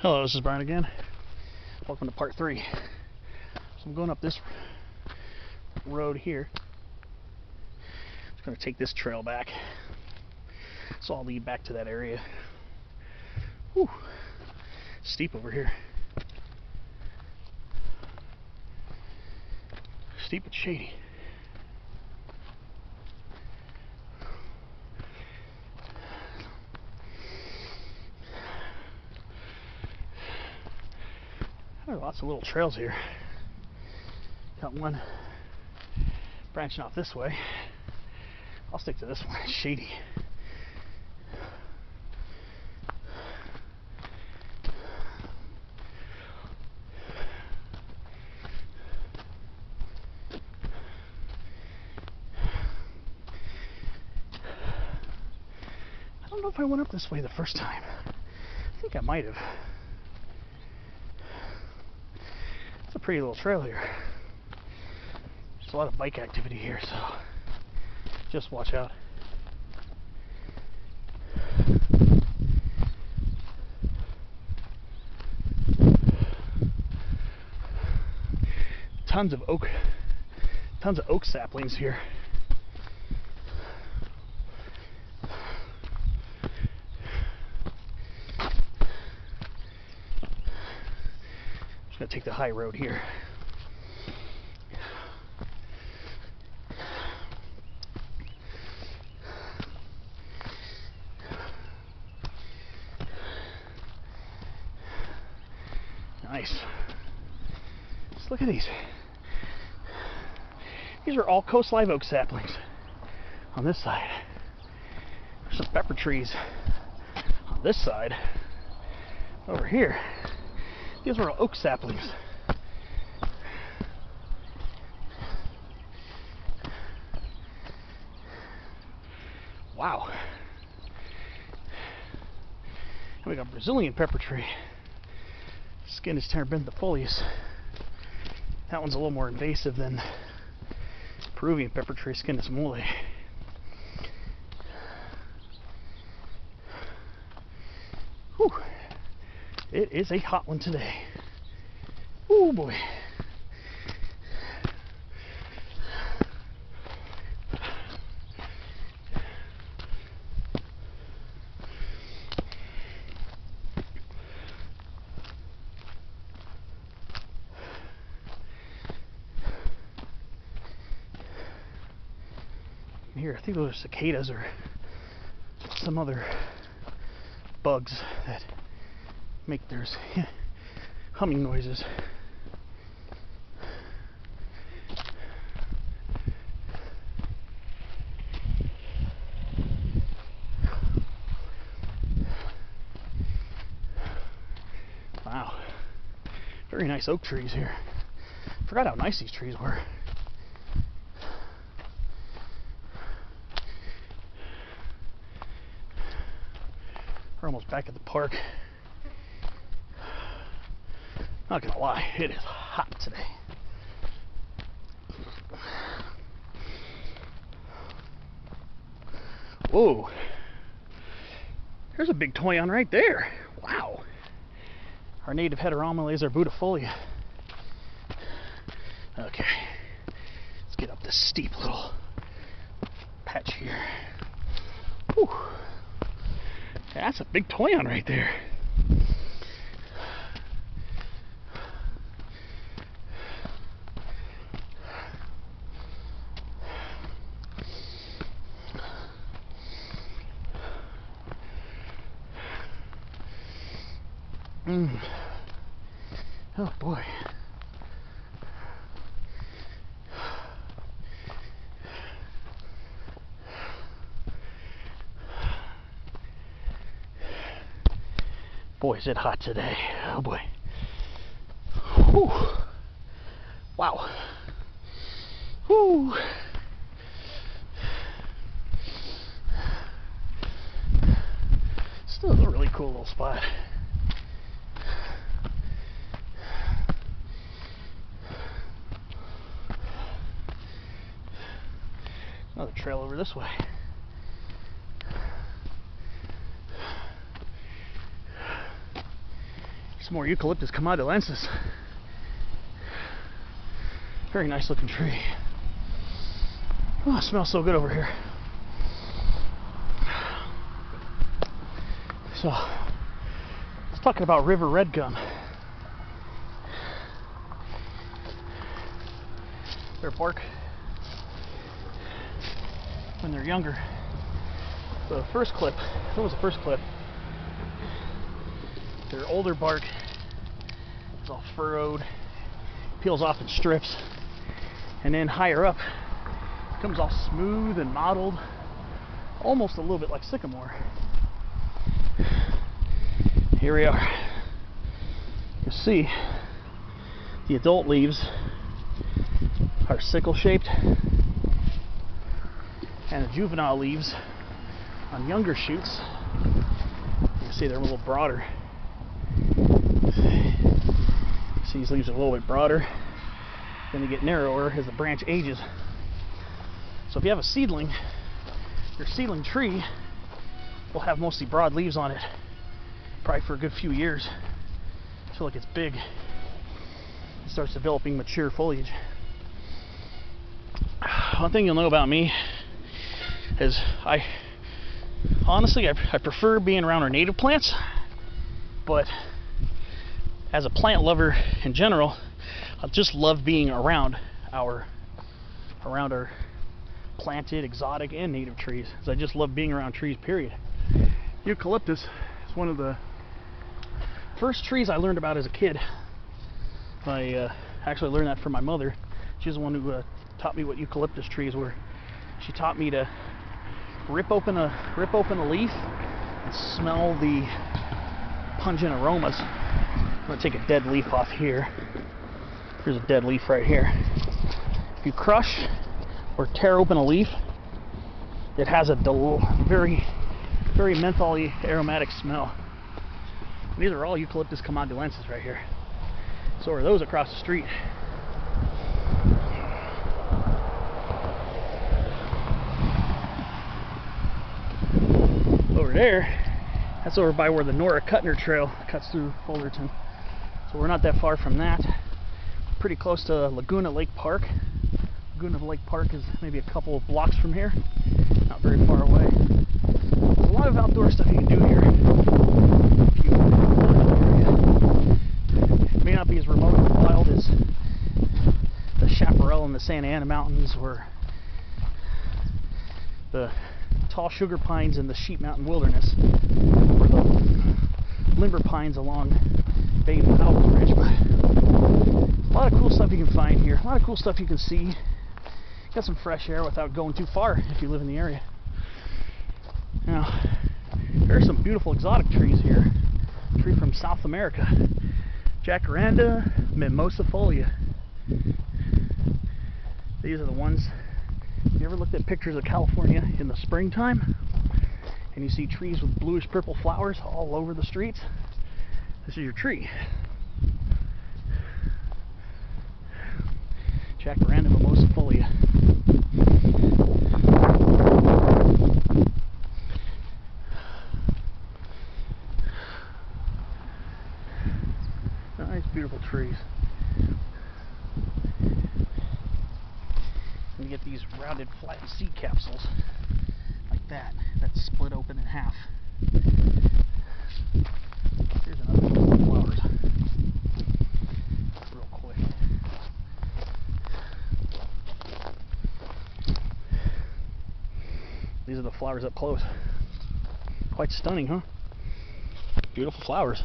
Hello, this is Brian again. Welcome to part 3. So I'm going up this road here. Just going to take this trail back. So I'll lead back to that area. Whew. Steep over here. Steep but shady. There are lots of little trails here. Got one branching off this way. I'll stick to this one. It's shady. I don't know if I went up this way the first time. I think I might have. It's a pretty little trail here. There's a lot of bike activity here, so just watch out. Tons of oak saplings here. Gonna take the high road here. Nice. Just look at these. These are all coast live oak saplings on this side. There's some pepper trees on this side. Over here, these are all oak saplings. Wow. And we got Brazilian pepper tree. Skin is terebinthifolius. That one's a little more invasive than Peruvian pepper tree, skin is mole. Whew. It is a hot one today. Oh boy. Here, I think those are cicadas or some other bugs that make their humming noises. Wow, very nice oak trees here. Forgot how nice these trees were. We're almost back at the park. Not gonna lie, it is hot today. Whoa, there's a big toyon right there. Wow. Our native heteromeles arbudifolia. Okay, let's get up this steep little patch here. Whew. That's a big toyon right there. Oh boy. Boy, is it hot today. Oh boy. Whew. Wow. Whew. Still a really cool little spot. Another trail over this way. Some more Eucalyptus comodolensis. Very nice looking tree. Oh, it smells so good over here. So, I was talking about river red gum. Their bark, when they're younger, the first clip, what was the first clip? Their older bark is all furrowed, peels off in strips, and then higher up, it becomes all smooth and mottled, almost a little bit like sycamore. Here we are. You see, the adult leaves are sickle-shaped, and the juvenile leaves on younger shoots, you can see they're a little broader. See, these leaves are a little bit broader, then they get narrower as the branch ages. So if you have a seedling, your seedling tree will have mostly broad leaves on it, probably for a good few years, until it gets big and starts developing mature foliage. One thing you'll know about me is I prefer being around our native plants, but as a plant lover in general, I just love being around our planted, exotic, and native trees. I just love being around trees, period. Eucalyptus is one of the first trees I learned about as a kid. I actually learned that from my mother. She's the one who taught me what eucalyptus trees were. She taught me to rip open a leaf and smell the pungent aromas. I'm going to take a dead leaf off here. Here's a dead leaf right here. If you crush or tear open a leaf, it has a very, very mentholy aromatic smell. And these are all Eucalyptus comodolensis right here. So are those across the street. Over there, that's over by where the Nora Kuttner Trail cuts through Fullerton. So we're not that far from that. Pretty close to Laguna Lake Park. Laguna Lake Park is maybe a couple of blocks from here, not very far away. There's a lot of outdoor stuff you can do here. It may not be as remote and wild as the Chaparral and the Santa Ana Mountains, or the tall sugar pines in the Sheep Mountain Wilderness, or the limber pines along Bay and Powell Ridge. But a lot of cool stuff you can find here. A lot of cool stuff you can see. Got some fresh air without going too far if you live in the area. Now, there are some beautiful exotic trees here. A tree from South America, Jacaranda mimosifolia. These are the ones. You ever looked at pictures of California in the springtime and you see trees with bluish purple flowers all over the streets? This is your tree. Jacaranda mimosifolia. Nice, beautiful trees. You get these rounded, flattened seed capsules like that. That's split open in half. Here's another one of the flowers. Real quick. These are the flowers up close. Quite stunning, huh? Beautiful flowers.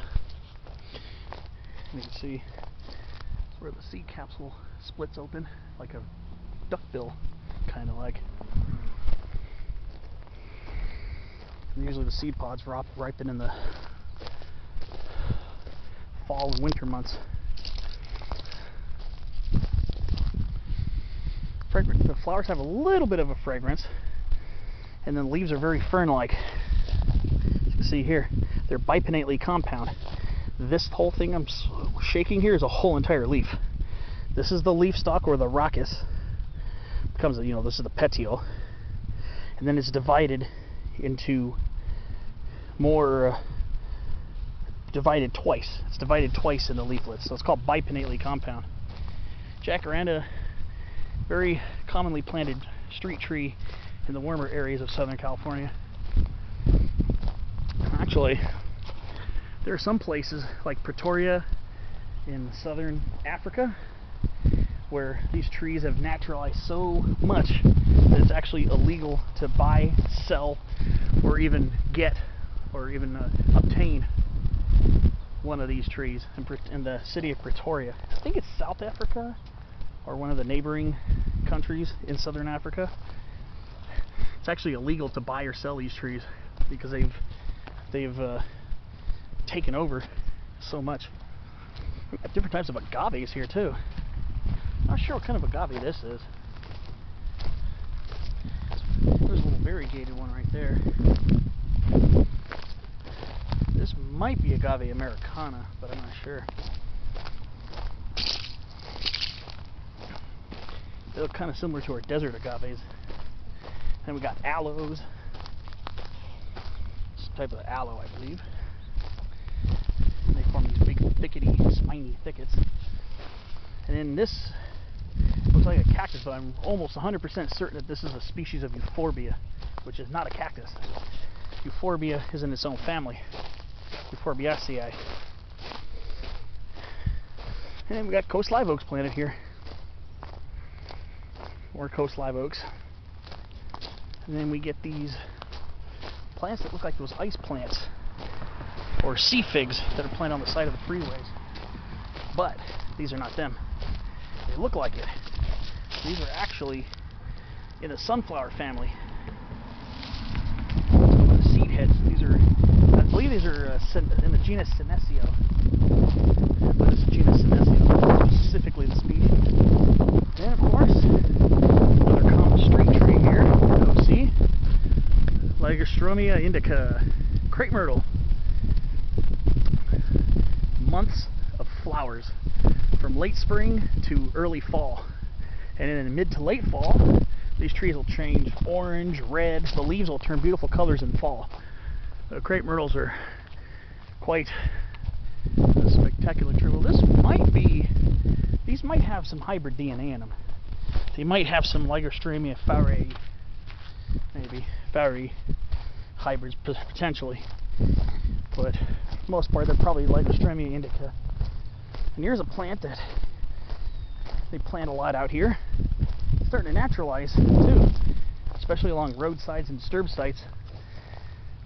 You can see it's where the seed capsule splits open like a duckbill, kind of like. And usually the seed pods ripen in the fall and winter months. The flowers have a little bit of a fragrance, and then the leaves are very fern-like. As you can see here, they're bipinnately compound. This whole thing I'm shaking here is a whole entire leaf. This is the leaf stalk, or the rachis. Becomes, this is the petiole, and then it's divided into more divided twice. It's divided twice in the leaflets, so it's called bipinnately compound. Jacaranda, very commonly planted street tree in the warmer areas of Southern California. Actually, there are some places like Pretoria in southern Africa where these trees have naturalized so much that it's actually illegal to buy, sell, or even get, or even obtain one of these trees in the city of Pretoria. I think it's South Africa or one of the neighboring countries in southern Africa. It's actually illegal to buy or sell these trees because they've taken over so much. We've got different types of agaves here too. Not sure what kind of agave this is. There's a little variegated one right there. This might be agave Americana, but I'm not sure. They look kind of similar to our desert agaves. Then we got aloes. This type of aloe, I believe. And they form these big, thickety, spiny thickets. And then this looks like a cactus, but I'm almost 100% certain that this is a species of Euphorbia, which is not a cactus. Euphorbia is in its own family, Euphorbiaceae. And then we got coast live oaks planted here. Or coast live oaks. And then we get these plants that look like those ice plants, or sea figs that are planted on the side of the freeways. But these are not them. They look like it. These are actually in the sunflower family. The seed heads. These are, I believe these are in the genus Senecio. But it's the genus Senecio, specifically the species. Then, of course, another common street tree here, OC, Lagerstromia indica, crepe myrtle. Months of flowers from late spring to early fall, and in the mid to late fall these trees will change orange, red. The leaves will turn beautiful colors in fall. Crepe myrtles are quite a spectacular tree. Well, these might have some hybrid DNA in them. They might have some Lagerstromia faurii, maybe faurii hybrids potentially, but for the most part they're probably Lagerstromia indica. And here's a plant that they plant a lot out here. It's starting to naturalize too, especially along roadsides and disturbed sites.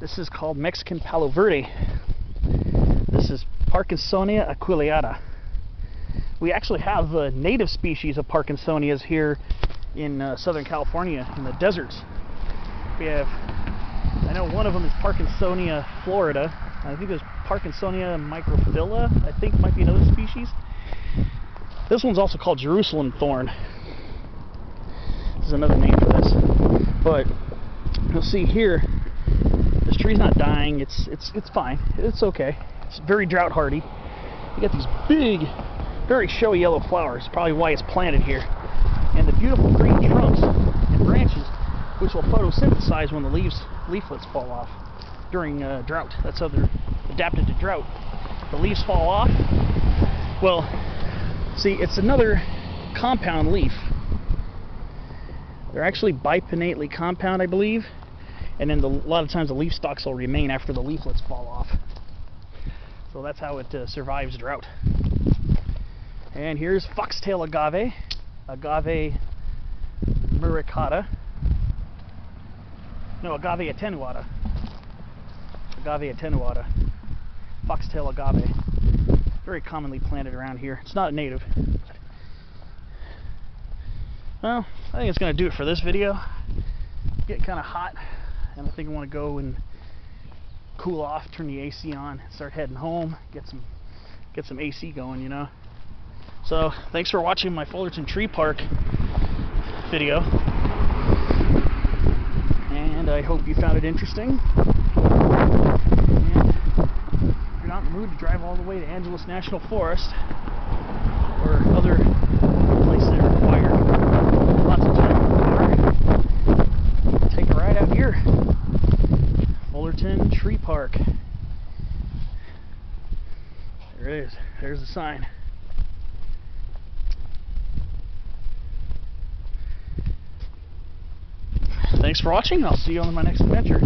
This is called Mexican Palo Verde. This is Parkinsonia aquileata. We actually have native species of Parkinsonias here in Southern California in the deserts. We have, I know one of them is Parkinsonia florida. I think there's Parkinsonia microphylla, I think might be another species. This one's also called Jerusalem thorn. This is another name for this. But you'll see here, this tree's not dying. It's fine. It's okay. It's very drought hardy. You get these big, very showy yellow flowers. Probably why it's planted here. And the beautiful green trunks and branches, which will photosynthesize when the leaflets fall off during drought. That's how they're adapted to drought. The leaves fall off. Well, see, it's another compound leaf. They're actually bipinnately compound, I believe. And then a lot of times the leaf stalks will remain after the leaflets fall off. So that's how it survives drought. And here's foxtail agave, agave muricata. No, agave attenuata. Agave attenuata. Foxtail agave. Very commonly planted around here. It's not native. Well, I think it's going to do it for this video. It's getting kind of hot, and I think I want to go and cool off, turn the AC on, start heading home, get some AC going, you know. So, thanks for watching my Fullerton Tree Park video. And I hope you found it interesting. And if you're not in the mood to drive all the way to Angeles National Forest or other places that require lots of time in the car, take a ride out here. Fullerton Tree Park. There it is. There's the sign. Thanks for watching. I'll see you on my next adventure.